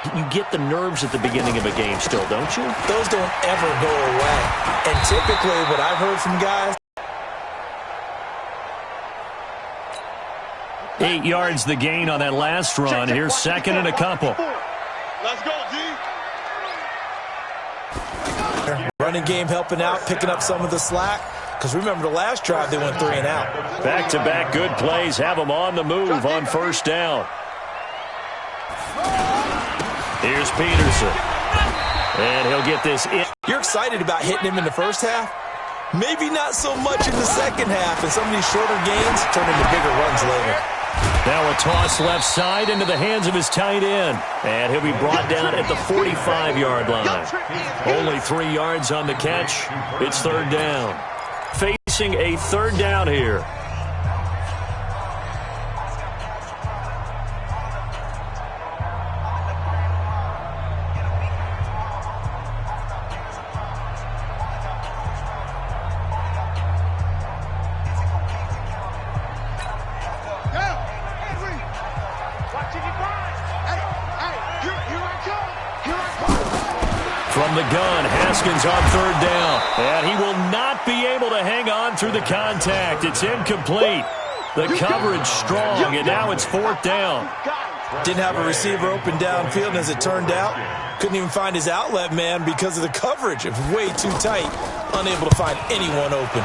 You get the nerves at the beginning of a game still, don't you? Those don't ever go away. And typically what I've heard from guys, 8 yards the gain on that last run. Here's second and a couple. Let's go, G. running game helping out, picking up some of the slack. Because remember, the last drive, they went 3 and out. Back-to-back good plays have them on the move on first down. Here's Peterson. And he'll get this in. You're excited about hitting him in the first half? Maybe not so much in the second half. And some of these shorter gains turn into bigger runs later. Now a toss left side into the hands of his tight end. And he'll be brought down at the 45-yard line. Only 3 yards on the catch. It's third down. Facing a third down here. From the gun, Haskins on third down. And he will not be able to hang on through the contact. It's incomplete. The coverage strong, and now it's fourth down. Didn't have a receiver open downfield, and as it turned out, couldn't even find his outlet man because of the coverage. It was way too tight, unable to find anyone open.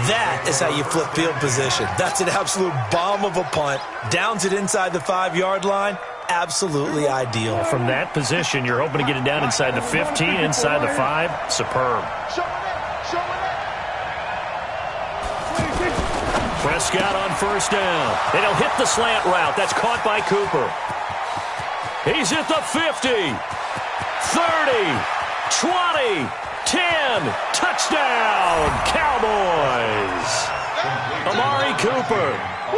That is how you flip field position. That's an absolute bomb of a punt. Downs it inside the 5-yard line. Absolutely ideal. From that position, you're hoping to get it down inside the 15, inside the 5. Superb. Prescott on first down. And he'll hit the slant route. That's caught by Cooper. He's at the 50, 30, 20, 10. Touchdown, Cowboys. Amari Cooper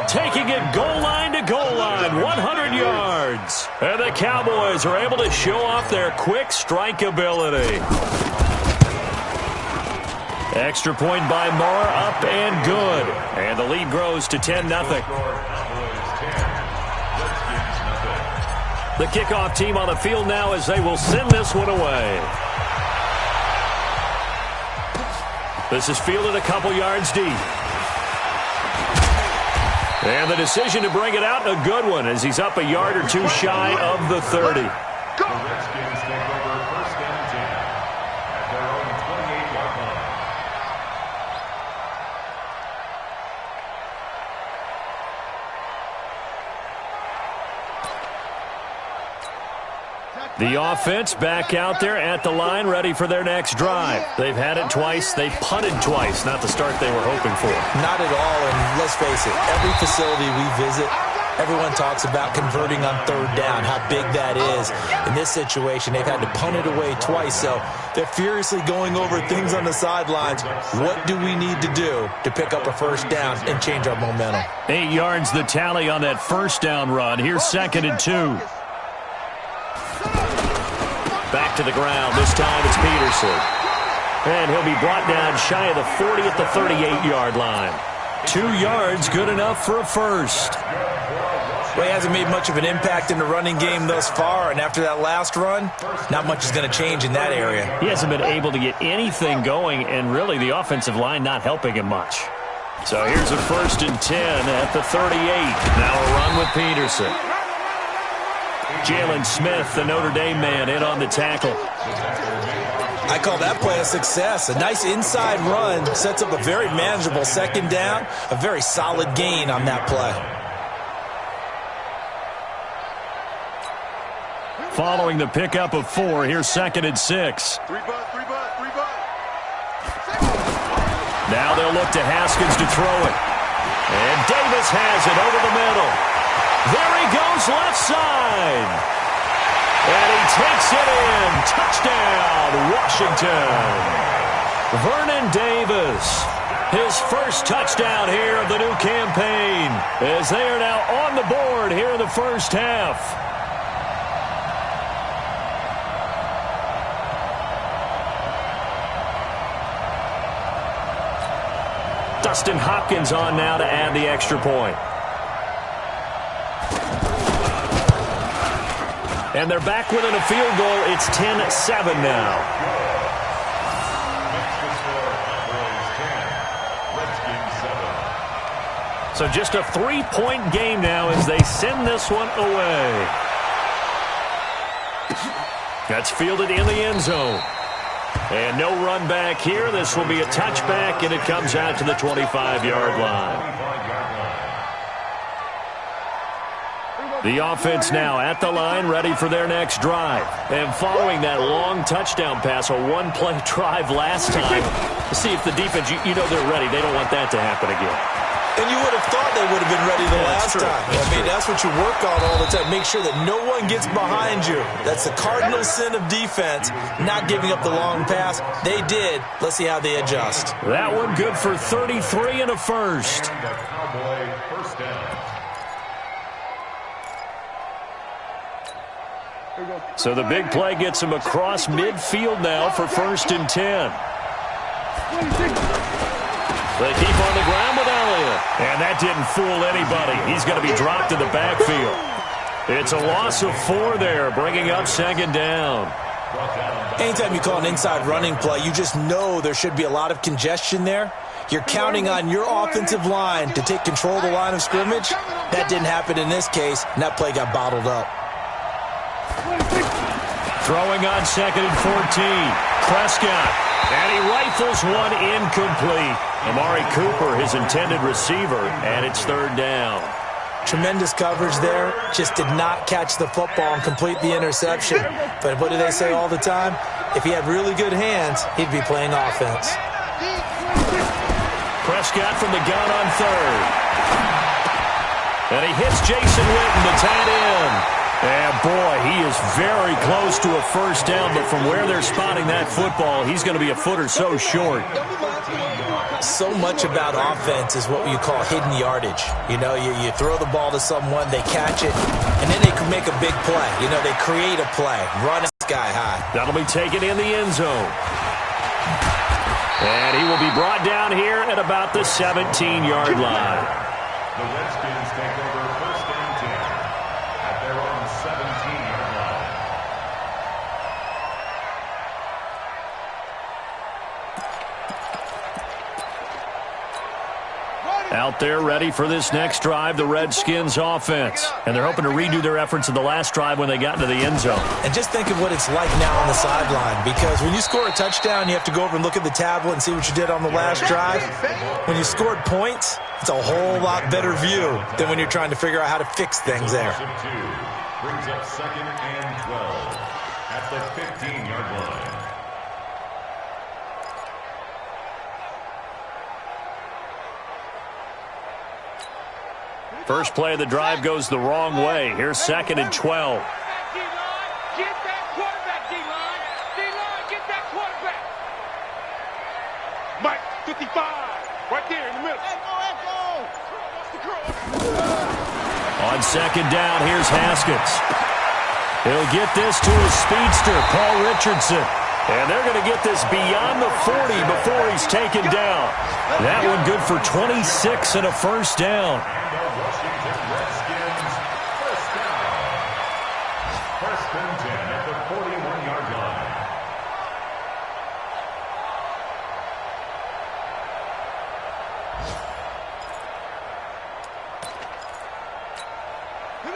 taking it goal line to goal line, 100 yards. And the Cowboys are able to show off their quick strike ability. Extra point by Moore, up and good. And the lead grows to 10-0. The kickoff team on the field now as they will send this one away. This is fielded a couple yards deep. And the decision to bring it out, a good one, as he's up a yard or two shy of the 30. The offense back out there at the line, ready for their next drive. They've had it twice. They've punted twice. Not the start they were hoping for. Not at all, and let's face it, every facility we visit, everyone talks about converting on third down, how big that is. In this situation, they've had to punt it away twice, so they're furiously going over things on the sidelines. What do we need to do to pick up a first down and change our momentum? 8 yards the tally on that first down run. Here's second and 2. Back to the ground. This time it's Peterson. And he'll be brought down shy of the 40 at the 38-yard line. 2 yards, good enough for a first. Well, he hasn't made much of an impact in the running game thus far, and after that last run, not much is going to change in that area. He hasn't been able to get anything going, and really the offensive line not helping him much. So here's a 1st and 10 at the 38. Now a run with Peterson. Jalen Smith, the Notre Dame man, in on the tackle. I call that play a success. A nice inside run sets up a very manageable second down, a very solid gain on that play. Following the pickup of 4, here's second and 6. Now they'll look to Haskins to throw it. And Davis has it over the middle. There he goes left side. And he takes it in. Touchdown, Washington. Vernon Davis. His first touchdown here of the new campaign, as they are now on the board here in the first half. Dustin Hopkins on now to add the extra point. And they're back within a field goal. It's 10-7 now. So just a 3-point game now as they send this one away. That's fielded in the end zone. And no run back here. This will be a touchback, and it comes out to the 25-yard line. The offense now at the line, ready for their next drive. And following that long touchdown pass, a one-play drive last time, to see if the defense, you know they're ready. They don't want that to happen again. And you would have thought they would have been ready the last time. That's what you work on all the time. Make sure that no one gets behind you. That's the cardinal sin of defense, not giving up the long pass. They did. Let's see how they adjust. That one good for 33 and a first. So the big play gets him across midfield now for 1st and 10. They keep on the ground with Elliott. And that didn't fool anybody. He's going to be dropped in the backfield. It's a loss of 4 there, bringing up 2nd down. Anytime you call an inside running play, you just know there should be a lot of congestion there. You're counting on your offensive line to take control of the line of scrimmage. That didn't happen in this case, and that play got bottled up. Throwing on 2nd and 14. Prescott. And he rifles one incomplete. Amari Cooper, his intended receiver, and it's 3rd down. Tremendous coverage there. Just did not catch the football and complete the interception. But what do they say all the time? If he had really good hands, he'd be playing offense. Prescott from the gun on 3rd. And he hits Jason Witten, the tight end. And, boy, he is very close to a 1st down, but from where they're spotting that football, he's going to be a foot or so short. So much about offense is what you call hidden yardage. You know, you throw the ball to someone, they catch it, and then they can make a big play. You know, they create a play, run it sky high. That'll be taken in the end zone. And he will be brought down here at about the 17-yard line. The Redskins take over 1st and 10 at their own 17-yard line. Out there ready for this next drive, the Redskins offense. And they're hoping to redo their efforts in the last drive when they got into the end zone. And just think of what it's like now on the sideline, because when you score a touchdown, you have to go over and look at the tablet and see what you did on the last drive. When you scored points, it's a whole lot better view than when you're trying to figure out how to fix things there. Brings up 2nd and 12 at the 15-yard line. First play of the drive goes the wrong way. Here's 2nd and 12. Get that quarterback, D-line. D-line, get that quarterback. Mike, 55. Right there in the middle. On 2nd down, here's Haskins. He'll get this to his speedster, Paul Richardson. And they're going to get this beyond the 40 before he's taken down. That one good for 26 and a 1st down. Washington Redskins, 1st down. 1st and 10 at the 41-yard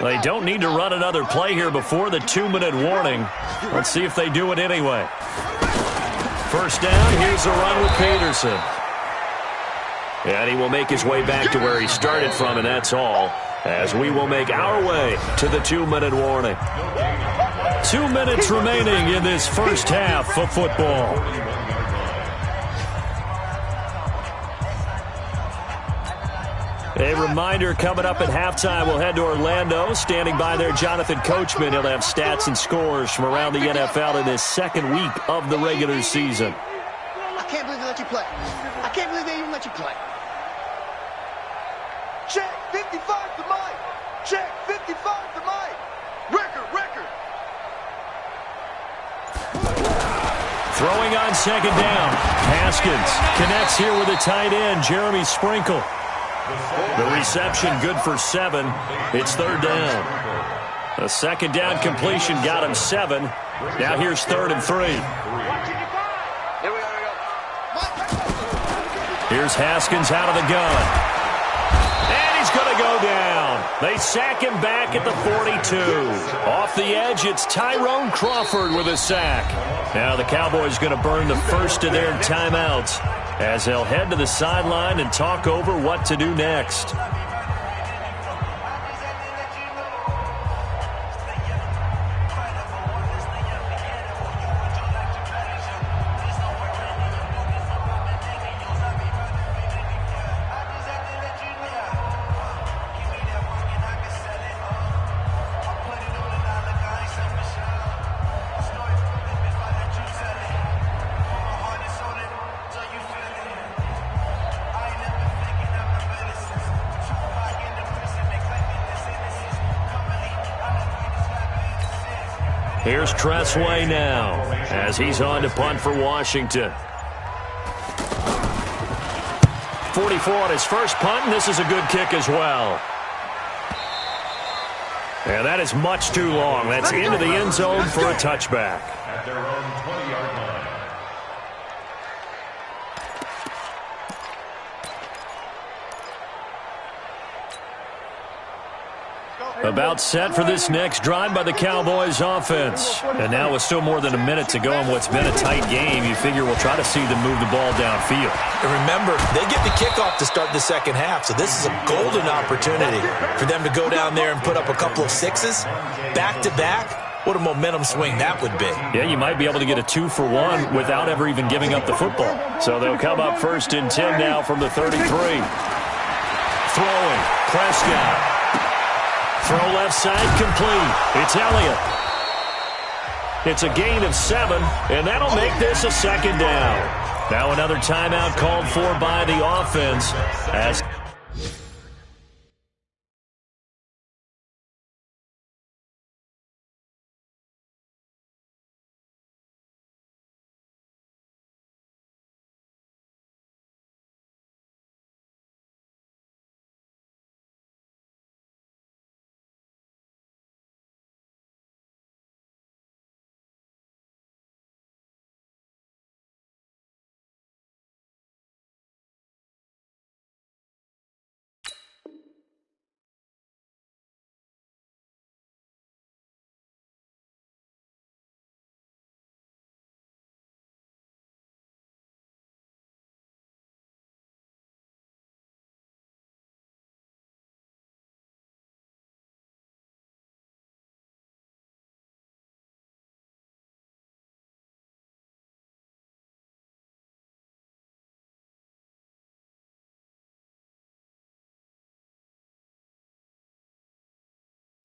line. They don't need to run another play here before the 2-minute warning. Let's see if they do it anyway. 1st down, here's a run with Peterson. And he will make his way back to where he started from, and that's all, as we will make our way to the 2-minute warning. 2 minutes remaining in this first half of football. A reminder, coming up at halftime, we'll head to Orlando. Standing by there, Jonathan Coachman. He'll have stats and scores from around the NFL in this 2nd week of the regular season. I can't believe they let you play. I can't believe they even let you play. Check 55 to Mike. Check 55 to Mike. Record. Throwing on 2nd down. Haskins connects here with a tight end, Jeremy Sprinkle. The reception good for 7. It's 3rd down. A second down completion got him 7. Now here's 3rd and 3. Here's Haskins out of the gun. And he's going to go down. They sack him back at the 42. Off the edge, it's Tyrone Crawford with a sack. Now the Cowboys going to burn the first of their timeouts as they'll head to the sideline and talk over what to do next. Here's Tressway now as he's on to punt for Washington. 44 on his first punt, and this is a good kick as well. And that is much too long. That's into the end zone for a touchback. At their own 20-yard line. About set for this next drive by the Cowboys offense. And now with still more than a minute to go in what's been a tight game, you figure we'll try to see them move the ball downfield. And remember, they get the kickoff to start the second half, so this is a golden opportunity for them to go down there and put up a couple of sixes back-to-back. What a momentum swing that would be. Yeah, you might be able to get a 2-for-1 without ever even giving up the football. So they'll come up 1st and 10 now from the 33. Throwing, Prescott. Throw left side complete. It's Elliott. It's a gain of 7, and that'll make this a second down. Now another timeout called for by the offense as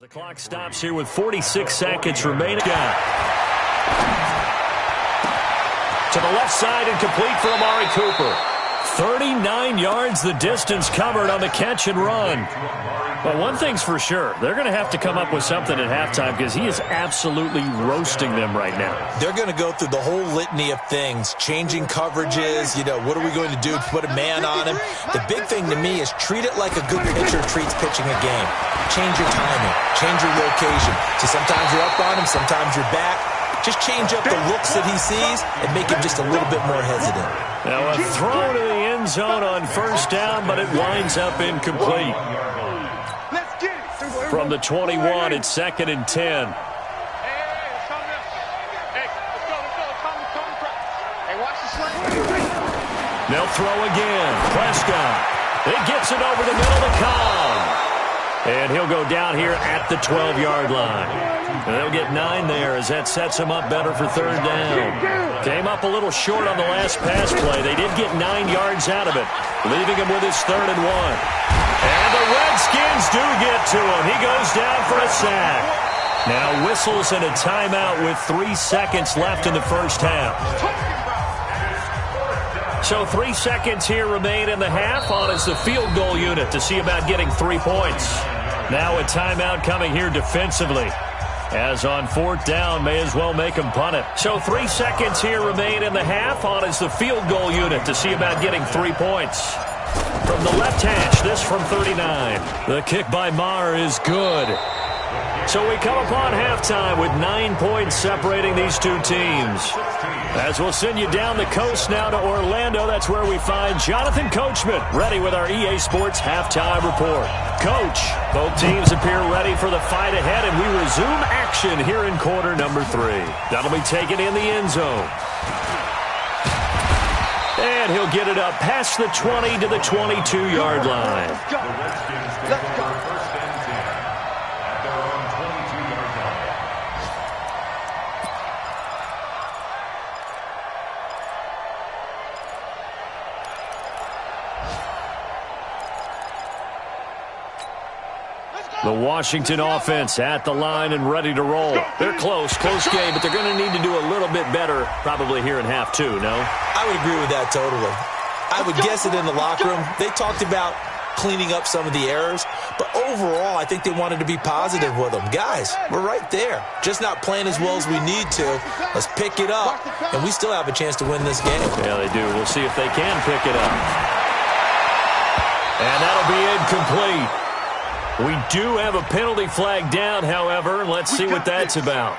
the clock stops here with 46 seconds remaining. To the left side and complete for Amari Cooper. 39 yards the distance covered on the catch and run. But one thing's for sure, they're going to have to come up with something at halftime because he is absolutely roasting them right now. They're going to go through the whole litany of things, changing coverages, what are we going to do to put a man on him? The big thing to me is treat it like a good pitcher treats pitching a game. Change your timing, change your location. So sometimes you're up on him, sometimes you're back. Just change up the looks that he sees and make him just a little bit more hesitant. Now a throw to the end zone on 1st down, but it winds up incomplete. From the 21, it's 2nd and 10. They'll throw again. Prescott. It gets it over the middle to Cobb. And he'll go down here at the 12-yard line. And they'll get 9 there as that sets him up better for 3rd down. Came up a little short on the last pass play. They did get 9 yards out of it, leaving him with his 3rd and 1. And the Redskins do get to him. He goes down for a sack. Now whistles and a timeout with 3 seconds left in the first half. So 3 seconds here remain in the half. On is the field goal unit to see about getting 3 points. Now a timeout coming here defensively. As on 4th down, may as well make him punt it. So 3 seconds here remain in the half. On is the field goal unit to see about getting 3 points. From the left hash, this from 39. The kick by Maher is good. So we come upon halftime with 9 points separating these two teams. As we'll send you down the coast now to Orlando, that's where we find Jonathan Coachman ready with our EA Sports halftime report. Coach, both teams appear ready for the fight ahead, and we resume action here in quarter number 3. That'll be taken in the end zone. And he'll get it up past the 20 to the 22-yard line. Let's go. Let's go. The Washington offense at the line and ready to roll. They're close game, but they're going to need to do a little bit better probably here in half 2, no? I would agree with that totally. I would guess it in the locker room. They talked about cleaning up some of the errors, but overall, I think they wanted to be positive with them. Guys, we're right there. Just not playing as well as we need to. Let's pick it up, and we still have a chance to win this game. Yeah, they do. We'll see if they can pick it up. And that'll be incomplete. We do have a penalty flag down, however. Let's see what that's about.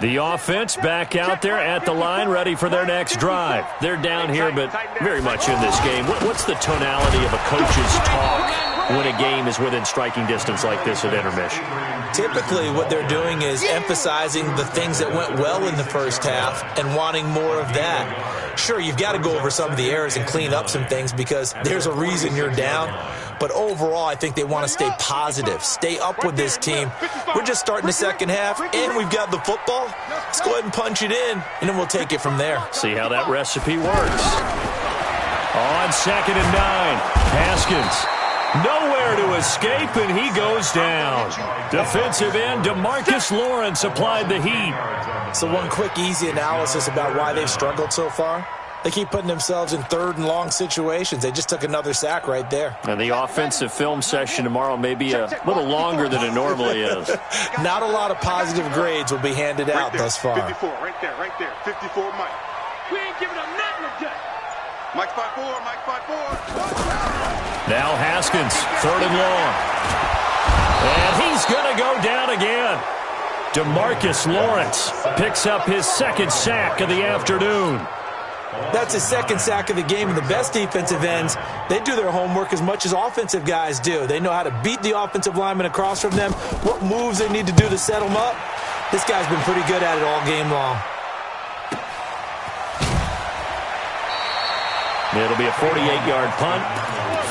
The offense back out there at the line, ready for their next drive. They're down here, but very much in this game. What's the tonality of a coach's talk when a game is within striking distance like this at intermission? Typically, what they're doing is emphasizing the things that went well in the first half and wanting more of that. Sure, you've got to go over some of the errors and clean up some things because there's a reason you're down. But overall, I think they want to stay positive, stay up with this team. We're just starting the second half, and we've got the football. Let's go ahead and punch it in, and then we'll take it from there. See how that recipe works. On 2nd and 9, Haskins. Nowhere to escape, and he goes down. Defensive end DeMarcus Lawrence applied the heat. So one quick, easy analysis about why they've struggled so far. They keep putting themselves in 3rd and long situations. They just took another sack right there. And the offensive film session tomorrow may be a little longer than it normally is. Not a lot of positive grades will be handed out thus far. 54, right there. 54, Mike. We ain't giving them nothing today. Mike's 5-4, Mike's 5-4. Now Haskins, 3rd and long. And he's going to go down again. DeMarcus Lawrence picks up his 2nd sack of the afternoon. That's his 2nd sack of the game, and the best defensive ends, they do their homework as much as offensive guys do. They know how to beat the offensive lineman across from them, what moves they need to do to set them up. This guy's been pretty good at it all game long. It'll be a 48-yard punt,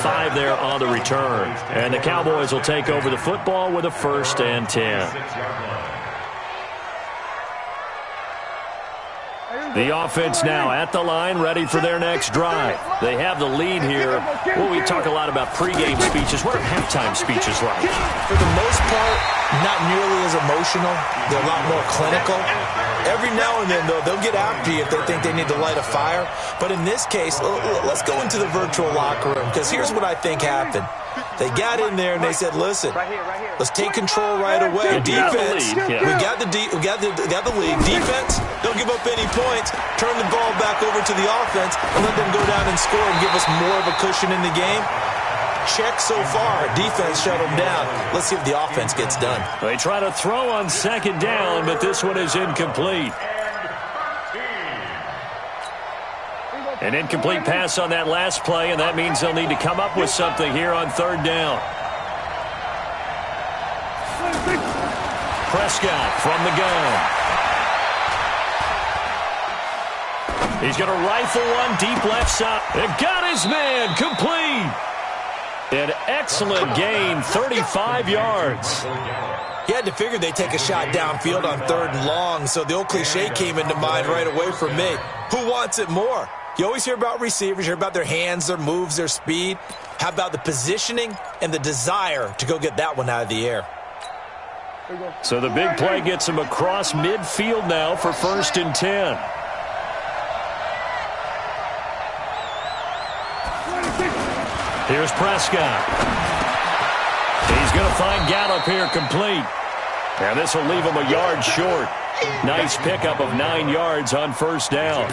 5 there on the return. And the Cowboys will take over the football with a 1st and 10. The offense now at the line, ready for their next drive. They have the lead here. Well, we talk a lot about pregame speeches. What are halftime speeches like? For the most part, not nearly as emotional. They're a lot more clinical. Every now and then, though, they'll get after you if they think they need to light a fire. But in this case, let's go into the virtual locker room, because here's what I think happened. They got in there and they said, listen, let's take control right away. Defense, we got the lead. Defense, don't give up any points. Turn the ball back over to the offense and let them go down and score and give us more of a cushion in the game. Check so far. Defense shut them down. Let's see if the offense gets done. They try to throw on 2nd down, but this one is incomplete. An incomplete pass on that last play, and that means they'll need to come up with something here on 3rd down. Prescott from the gun. He's going to rifle one deep left side. It got his man complete. An excellent gain, 35 yards. You had to figure they'd take a shot downfield on 3rd and long, so the old cliche came into mind right away for me. Who wants it more? You always hear about receivers, you hear about their hands, their moves, their speed. How about the positioning and the desire to go get that one out of the air? So the big play gets him across midfield now for 1st and 10. Here's Prescott. He's going to find Gallup here complete. And this will leave him a yard short. Nice pickup of 9 yards on first down.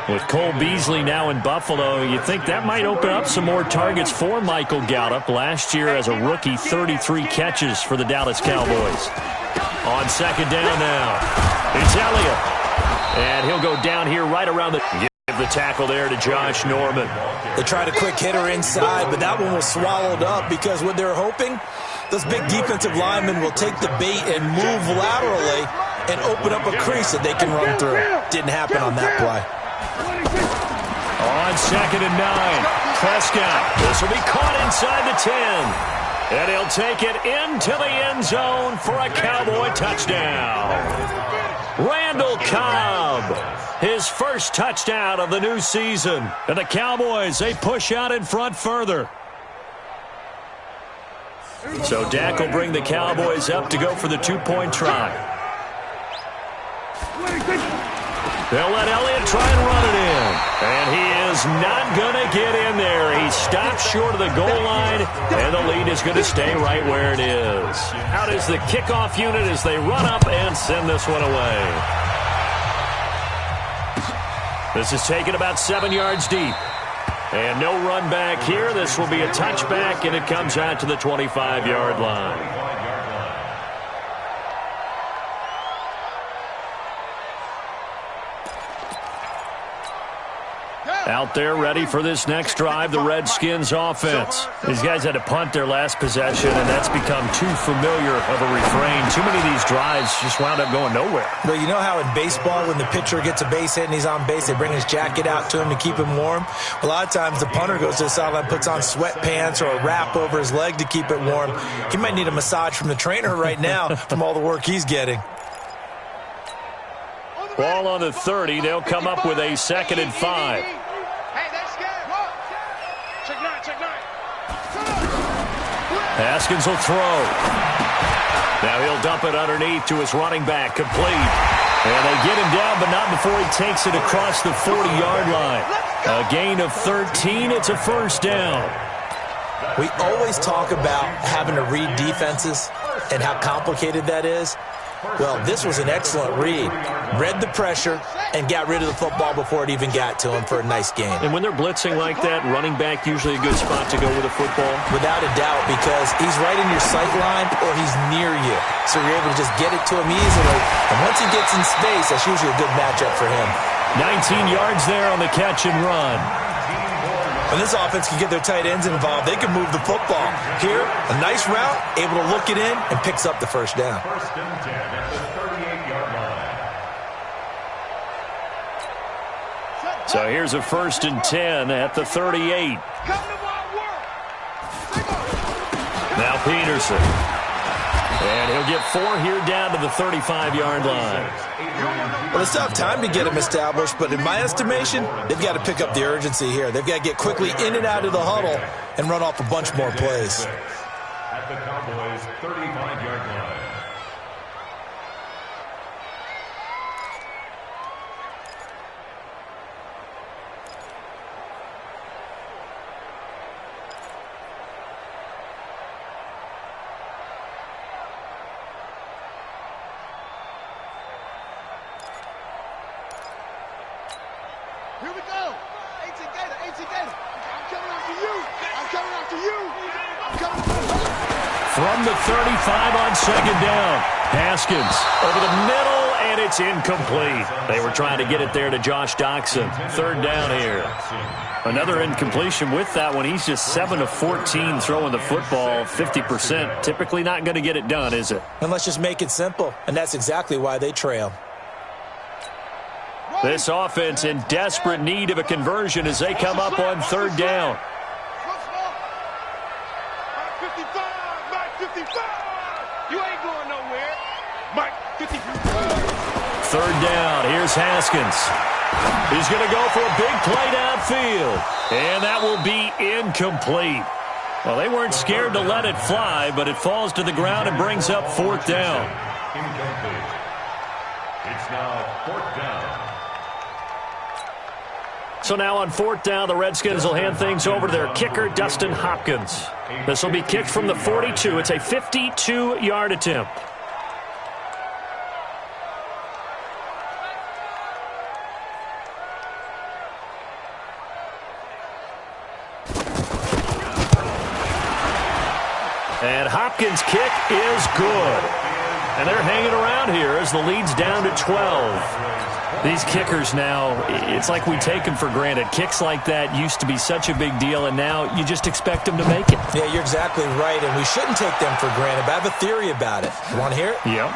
With Cole Beasley now in Buffalo, you think that might open up some more targets for Michael Gallup. Last year as a rookie, 33 catches for the Dallas Cowboys. On second down now, it's Elliott. And he'll go down here right around the... Give the tackle there to Josh Norman. They tried a quick hitter inside, but that one was swallowed up because what they're hoping, those big defensive linemen will take the bait and move laterally and open up a crease that they can run through. Didn't happen on that play. On second and 9, Prescott. This will be caught inside the 10. And he'll take it into the end zone for a Cowboy touchdown. Randall Cobb, his first touchdown of the new season. And the Cowboys, they push out in front further. So Dak will bring the Cowboys up to go for the 2-point try. They'll let Elliott try and run it in. And he is not going to get in there. He stops short of the goal line, and the lead is going to stay right where it is. Out is the kickoff unit as they run up and send this one away. This is taken about 7 yards deep. And no run back here. This will be a touchback, and it comes out to the 25-yard line. Out there ready for this next drive, the Redskins offense. These guys had to punt their last possession, and that's become too familiar of a refrain. Too many of these drives just wound up going nowhere. Well, you know how in baseball when the pitcher gets a base hit and he's on base, they bring his jacket out to him to keep him warm? A lot of times the punter goes to the sideline, puts on sweatpants or a wrap over his leg to keep it warm. He might need a massage from the trainer right now from all the work he's getting. Ball on the 30. They'll come up with a 2nd and 5. Haskins will throw. Now he'll dump it underneath to his running back, complete. And they get him down, but not before he takes it across the 40-yard line. A gain of 13. It's a first down. We always talk about having to read defenses and how complicated that is. Well, this was an excellent read. Read the pressure and got rid of the football before it even got to him for a nice game. And when they're blitzing like that, running back usually a good spot to go with a football? Without a doubt, because he's right in your sight line or he's near you. So you're able to just get it to him easily. And once he gets in space, that's usually a good matchup for him. 19 yards there on the catch and run. When this offense can get their tight ends involved, they can move the football. Here, a nice route, able to look it in, and picks up the first down. First and 10 at the 38-yard line. So here's a 1st and 10 at the 38. Now Peterson. And he'll get 4 here down to the 35-yard line. Well, it's tough time to get him established, but in my estimation, they've got to pick up the urgency here. They've got to get quickly in and out of the huddle and run off a bunch more plays. At the Cowboys' 35-yard line. Here we go. 18 Gator, 18 Gator. I'm coming after you. I'm coming after you. I'm coming after you. From the 35 on second down. Haskins over the middle, and it's incomplete. They were trying to get it there to Josh Doxson. 3rd down here. Another incompletion with that one. He's just 7 of 14 throwing the football, 50%. Typically not going to get it done, is it? And let's just make it simple, and that's exactly why they trail. This offense in desperate need of a conversion as they come up on 3rd down. Mike 55, Mike 55. You ain't going nowhere. Mike 55. 3rd down. Here's Haskins. He's going to go for a big play downfield. And that will be incomplete. Well, they weren't scared to let it fly, but it falls to the ground and brings up 4th down. Incomplete. It's now 4th down. So now on 4th down, the Redskins will hand things over to their kicker, Dustin Hopkins. This will be kicked from the 42. It's a 52-yard attempt. And Hopkins' kick is good. And they're hanging around here as the lead's down to 12. These kickers now, it's like we take them for granted. Kicks like that used to be such a big deal, and now you just expect them to make it. Yeah, you're exactly right, and we shouldn't take them for granted, but I have a theory about it. You want to hear it? Yep.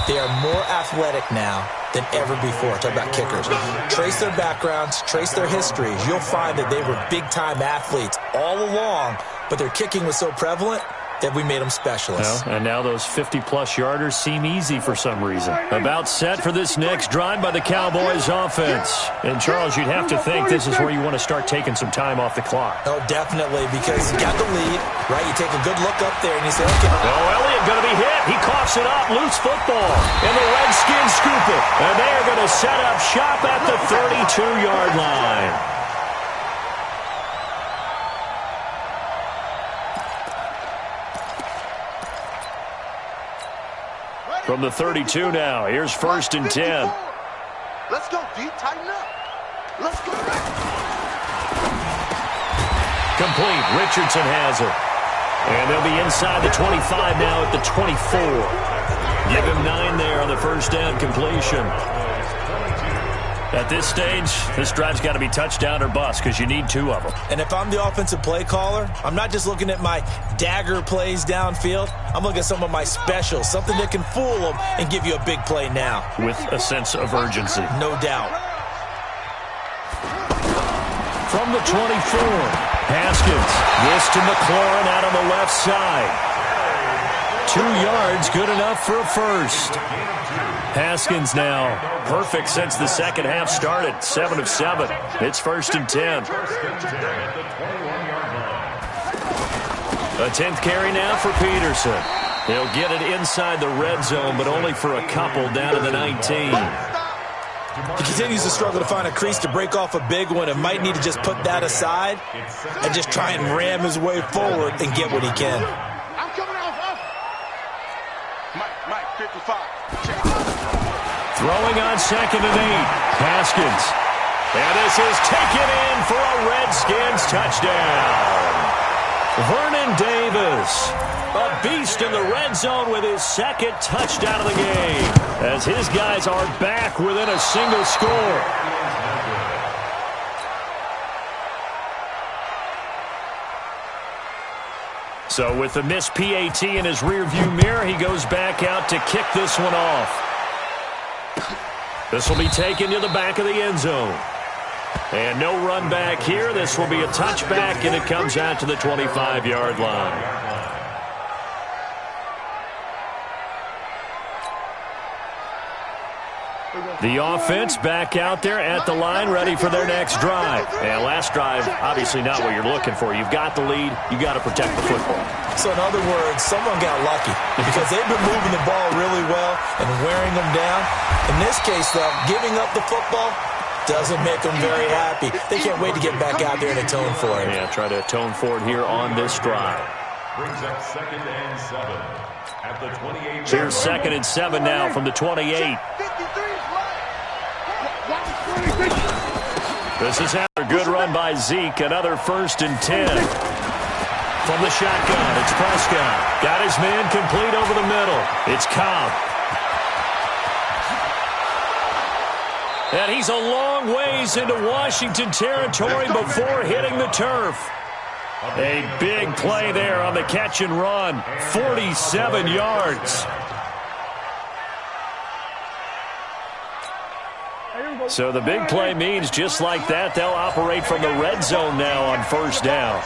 They are more athletic now than ever before. Talk about kickers. Trace their backgrounds, trace their histories. You'll find that they were big-time athletes all along, but their kicking was so prevalent that we made them specialists. Well, and now those 50-plus yarders seem easy for some reason. About set for this next drive by the Cowboys offense. And, Charles, you'd have to think this is where you want to start taking some time off the clock. Oh, definitely, because you got the lead, right? You take a good look up there, and you say, okay. Oh, Elliott going to be hit. He coughs it up. Loose football. And the Redskins scoop it. And they are going to set up shop at the 32-yard line. From the 32 now, here's 1st and 10. Let's go, D. Tighten up. Let's go. Complete. Richardson has it. And they'll be inside the 25 now at the 24. Give him 9 there on the first down completion. At this stage, this drive's got to be touchdown or bust because you need 2 of them. And if I'm the offensive play caller, I'm not just looking at my dagger plays downfield. I'm looking at some of my specials, something that can fool them and give you a big play now. With a sense of urgency. No doubt. From the 24, Haskins. This to McLaurin out on the left side. 2 yards, good enough for a first. Haskins now perfect since the second half started. 7 of 7. It's 1st and 10. A 10th carry now for Peterson. He'll get it inside the red zone, but only for a couple down to the 19. He continues to struggle to find a crease to break off a big one and might need to just put that aside and just try and ram his way forward and get what he can. I'm coming off. Mike, 55. Throwing on 2nd and 8. Haskins. And this is taken in for a Redskins touchdown. Vernon Davis, a beast in the red zone with his 2nd touchdown of the game, as his guys are back within a single score. So with the missed PAT in his rearview mirror, he goes back out to kick this one off. This will be taken to the back of the end zone. And no run back here. This will be a touchback, and it comes out to the 25-yard line. The offense back out there at the line, ready for their next drive. And last drive, obviously not what you're looking for. You've got the lead. You've got to protect the football. So in other words, someone got lucky because they've been moving the ball really well and wearing them down. In this case, though, giving up the football doesn't make them very happy. They can't wait to get back out there and atone for it. Yeah, try to atone for it here on this drive. Brings up 2nd and 7 at the 28. Here's 2nd and 7 now from the 28. This is after a good run by Zeke. Another 1st and 10. From the shotgun, it's Prescott. Got his man complete over the middle. It's Cobb. And he's a long ways into Washington territory before hitting the turf. A big play there on the catch and run. 47 yards. So the big play means just like that, they'll operate from the red zone now on 1st down.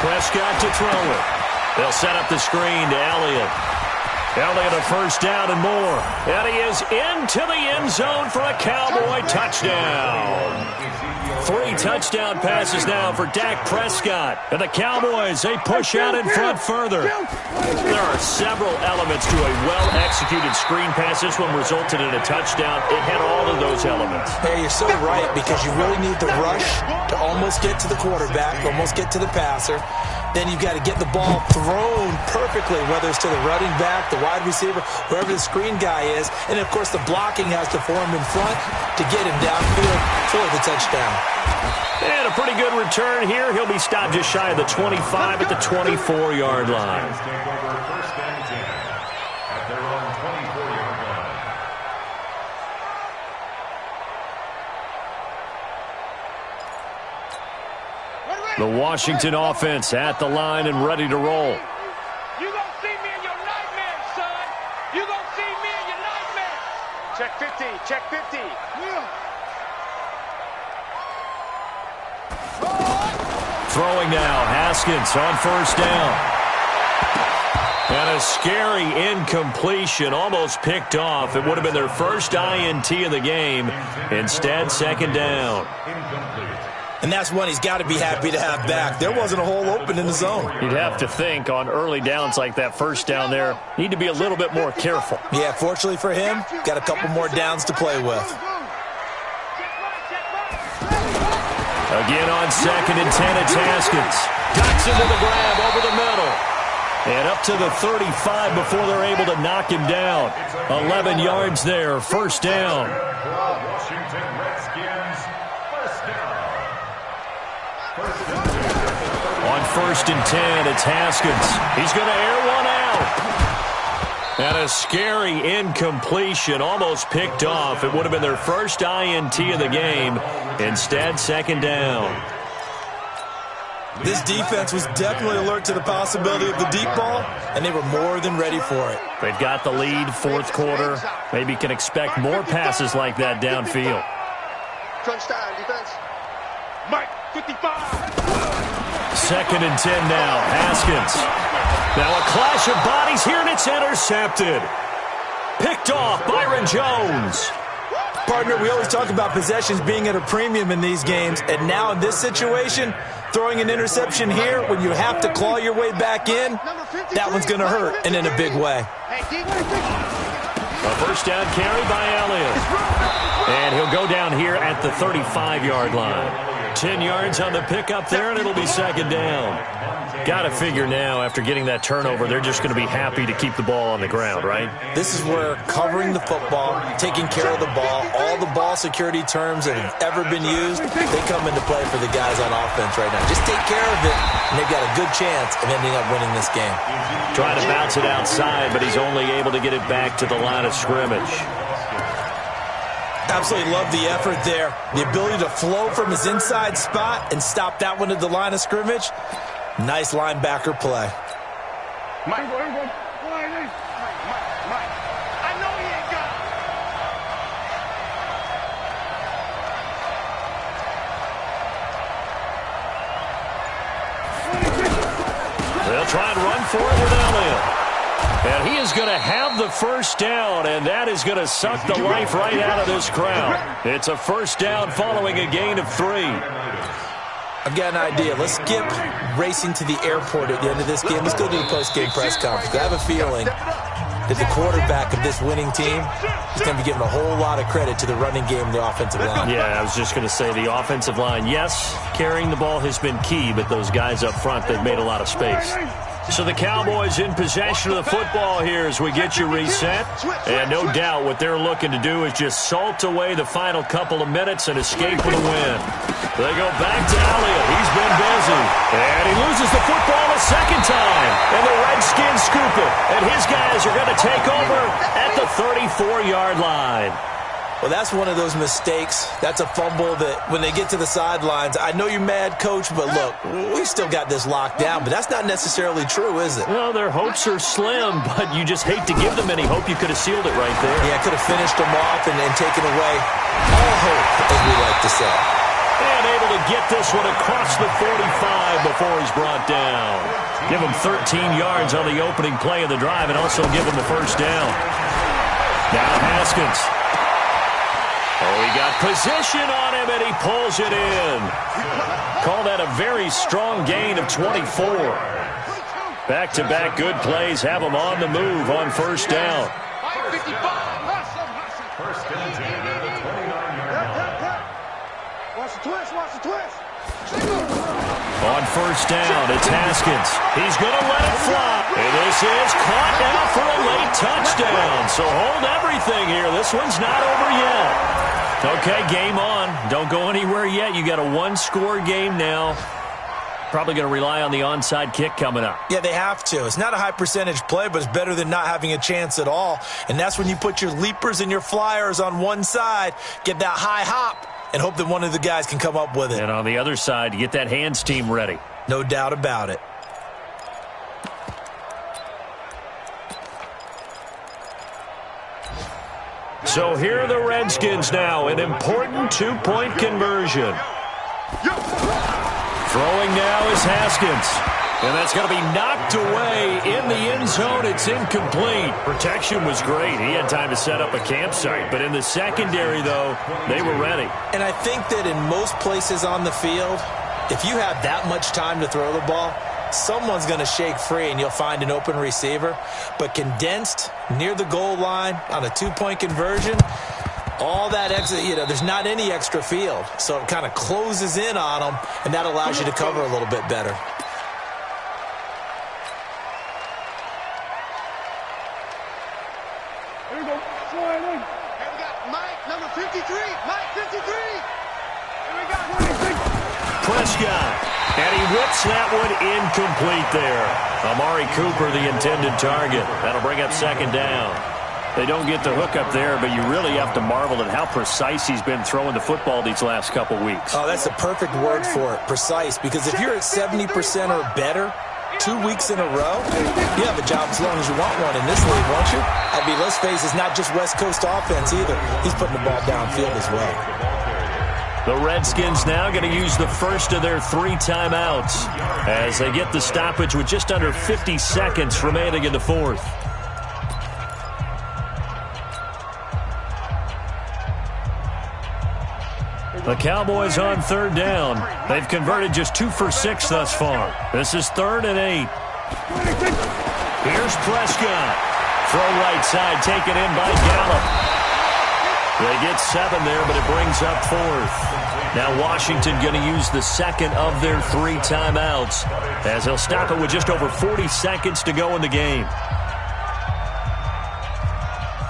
Prescott to throw it. They'll set up the screen to Elliott. Elliott a 1st down and more. And he is into the end zone for a Cowboy touchdown. 3 touchdown passes now for Dak Prescott. And the Cowboys, they push out in front further. There are several elements to a well-executed screen pass. This one resulted in a touchdown. It had all of those elements. Hey, you're so right, because you really need the rush to almost get to the quarterback, almost get to the passer. Then you've got to get the ball thrown perfectly, whether it's to the running back, the wide receiver, whoever the screen guy is. And, of course, the blocking has to form in front to get him downfield for the touchdown. And a pretty good return here. He'll be stopped just shy of the 25 at the 24-yard line. Take over first and 10 at their own 24-yard line. The Washington offense at the line and ready to roll. You gonna see me in your nightmares, son. You gonna see me in your nightmares. Check 50. Check 50. Throwing now, Haskins on first down. And a scary incompletion, almost picked off. It would have been their first INT of the game. Instead, second down. And that's one he's got to be happy to have back. There wasn't a hole open in the zone. You'd have to think on early downs like that first down there, need to be a little bit more careful. Yeah, fortunately for him, got a couple more downs to play with. Again on second and 10, it's Haskins. Ducks into the grab over the middle. And up to the 35 before they're able to knock him down. 11 yards there, first down. Washington Redskins, first down. On first and 10, it's Haskins. He's going to air one out. And a scary incompletion, almost picked off. It would have been their first INT of the game. Instead, second down. This defense was definitely alert to the possibility of the deep ball, and they were more than ready for it. They've got the lead, fourth quarter. Maybe can expect more passes like that downfield. Crunch time, defense. Mike, 55. Second and 10 now, Haskins. Now a clash of bodies here, and it's intercepted. Picked off, Byron Jones. Partner, we always talk about possessions being at a premium in these games, and now in this situation, throwing an interception here when you have to claw your way back in, that one's going to hurt, and in a big way. A first down carry by Elliott. And he'll go down here at the 35-yard line. 10 yards on the pickup there, and it'll be second down. Got to figure now, after getting that turnover, they're just going to be happy to keep the ball on the ground, right? This is where covering the football, taking care of the ball, all the ball security terms that have ever been used, they come into play for the guys on offense right now. Just take care of it, and they've got a good chance of ending up winning this game. Trying to bounce it outside, but he's only able to get it back to the line of scrimmage. Absolutely love the effort there. The ability to flow from his inside spot and stop that one at the line of scrimmage. Nice linebacker play. Mike, I know he ain't got it. They'll try and run for it with Elliott. And he is going to have the first down, and that is going to suck the life right out of this crowd. It's a first down following a gain of 3. I've got an idea. Let's skip racing to the airport at the end of this game. Let's go to the post-game press conference. I have a feeling that the quarterback of this winning team is going to be given a whole lot of credit to the running game and the offensive line. Yeah, I was just going to say the offensive line, yes, carrying the ball has been key, but those guys up front, they've made a lot of space. So the Cowboys in possession of the football here as we get you reset. And no doubt what they're looking to do is just salt away the final couple of minutes and escape with a win. They go back to Elliott. He's been busy. And he loses the football a second time. And the Redskins scoop it. And his guys are going to take over at the 34-yard line. Well, that's one of those mistakes. That's a fumble that when they get to the sidelines, I know you're mad, Coach, but look, we've still got this locked down, but that's not necessarily true, is it? Well, their hopes are slim, but you just hate to give them any hope. You could have sealed it right there. Yeah, could have finished them off and taken away all hope, as we like to say. And able to get this one across the 45 before he's brought down. Give him 13 yards on the opening play of the drive and also give him the first down. Now Haskins. Oh, he got position on him, and he pulls it in. Call that a very strong gain of 24. Back-to-back good plays have him on the move on first down. First and 10 at the 29-yard line. Watch the twist, watch the twist. On first down, it's Haskins. He's going to let it fly. And this is caught now for a late touchdown. So hold everything here. This one's not over yet. Okay, game on. Don't go anywhere yet. You got a one-score game now. Probably going to rely on the onside kick coming up. Yeah, they have to. It's not a high percentage play, but it's better than not having a chance at all. And that's when you put your leapers and your flyers on one side, get that high hop, and hope that one of the guys can come up with it. And on the other side, you get that hands team ready. No doubt about it. So here are the Redskins now, an important two-point conversion. Throwing now is Haskins. And that's going to be knocked away in the end zone. It's incomplete. Protection was great. He had time to set up a campsite. But in the secondary, though, they were ready. And I think that in most places on the field, if you have that much time to throw the ball, someone's going to shake free and you'll find an open receiver. But condensed near the goal line on a two-point conversion, all that extra, there's not any extra field. So it kind of closes in on them, and that allows you to cover a little bit better. Here we go. Slide in. Here we got Mike, number 53. Mike, 53. Here we go. Prescott. And he whips that one incomplete there. Amari Cooper, the intended target. That'll bring up second down. They don't get the hook up there, but you really have to marvel at how precise he's been throwing the football these last couple weeks. Oh, that's the perfect word for it, precise, because if you're at 70% or better 2 weeks in a row, you have a job as long as you want one in this league, won't you? I mean, let's face it, it's not just West Coast offense either. He's putting the ball downfield as well. The Redskins now going to use the first of their 3 timeouts as they get the stoppage with just under 50 seconds remaining in the fourth. The Cowboys on third down. They've converted just 2 for 6 thus far. This is 3rd and 8. Here's Prescott. Throw right side, taken in by Gallup. They get 7 there, but it brings up 4th. Now Washington going to use the second of their 3 timeouts as he'll stop it with just over 40 seconds to go in the game.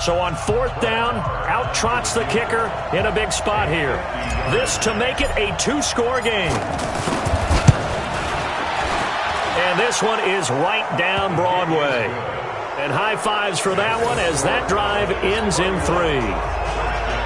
So on 4th down, out trots the kicker in a big spot here. This to make it a 2-score game. And this one is right down Broadway. And high fives for that one as that drive ends in 3.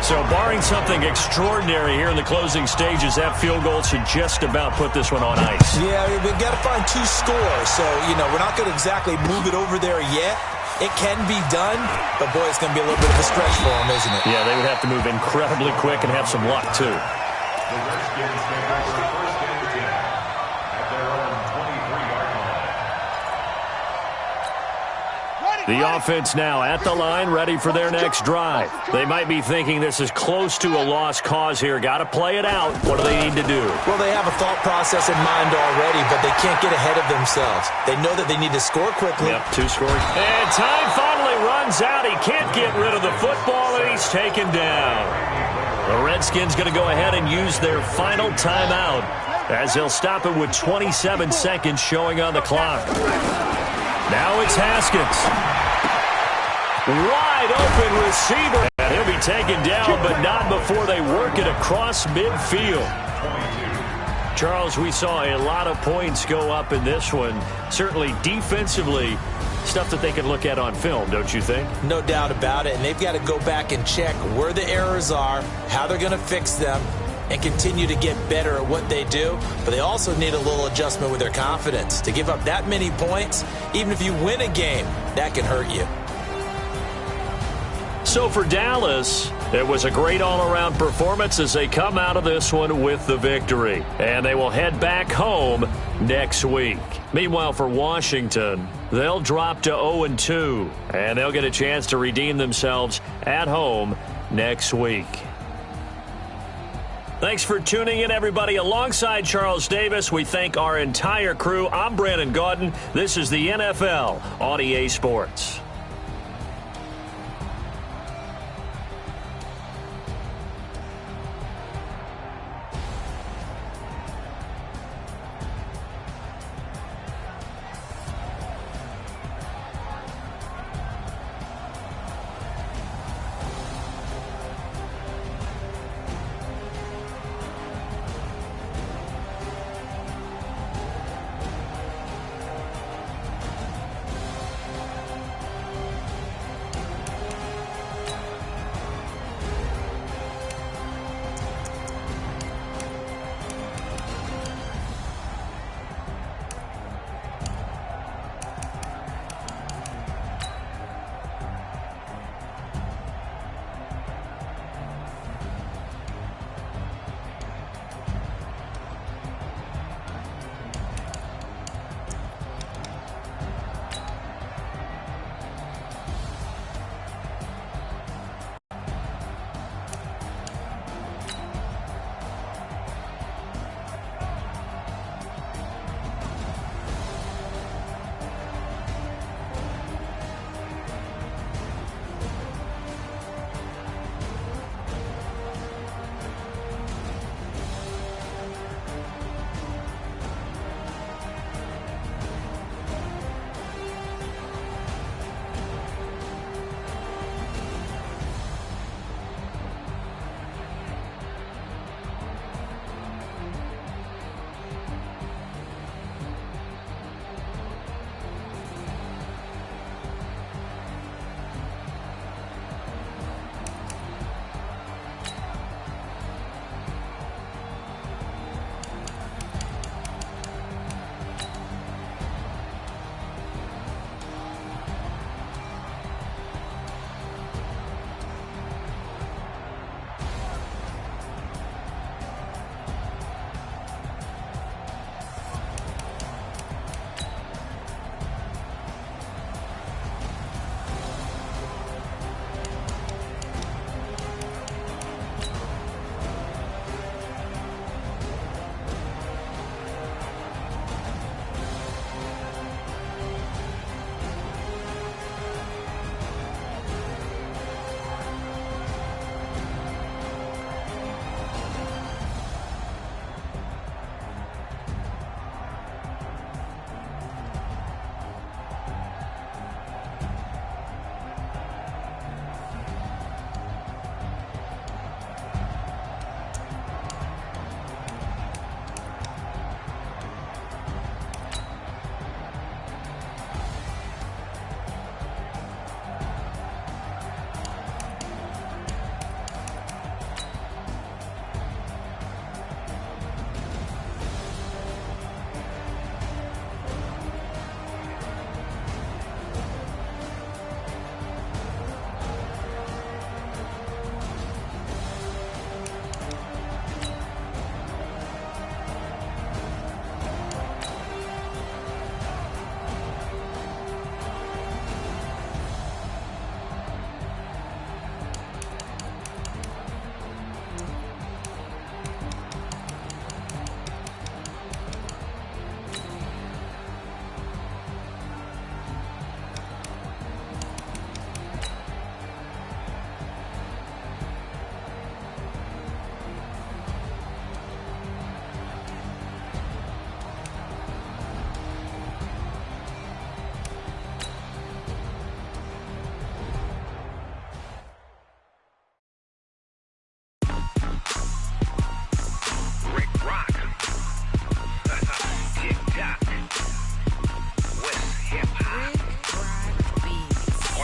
So barring something extraordinary here in the closing stages, that field goal should just about put this one on ice. Yeah, we've got to find 2 scores. So, we're not going to exactly move it over there yet. It can be done, but, boy, it's going to be a little bit of a stretch for them, isn't it? Yeah, they would have to move incredibly quick and have some luck, too. The Redskins take over 1st and 10 at their own 23-yard line. The offense now at the line, ready for their next drive. They might be thinking this is close to a lost cause here. Got to play it out. What do they need to do? Well, they have a thought process in mind already, but they can't get ahead of themselves. They know that they need to score quickly. Yep, 2 scores. And time finally runs out. He can't get rid of the football, and he's taken down. The Redskins going to go ahead and use their final timeout as they'll stop it with 27 seconds showing on the clock. Now it's Haskins. Wide open receiver. And he'll be taken down, but not before they work it across midfield. Charles, we saw a lot of points go up in this one. Certainly defensively, stuff that they can look at on film, don't you think? No doubt about it. And they've got to go back and check where the errors are, how they're going to fix them, and continue to get better at what they do. But they also need a little adjustment with their confidence. To give up that many points, even if you win a game, that can hurt you. So for Dallas, it was a great all-around performance as they come out of this one with the victory. And they will head back home next week. Meanwhile, for Washington, they'll drop to 0-2, and they'll get a chance to redeem themselves at home next week. Thanks for tuning in, everybody. Alongside Charles Davis, we thank our entire crew. I'm Brandon Gaudin. This is the NFL on EA Sports.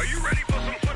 you ready for some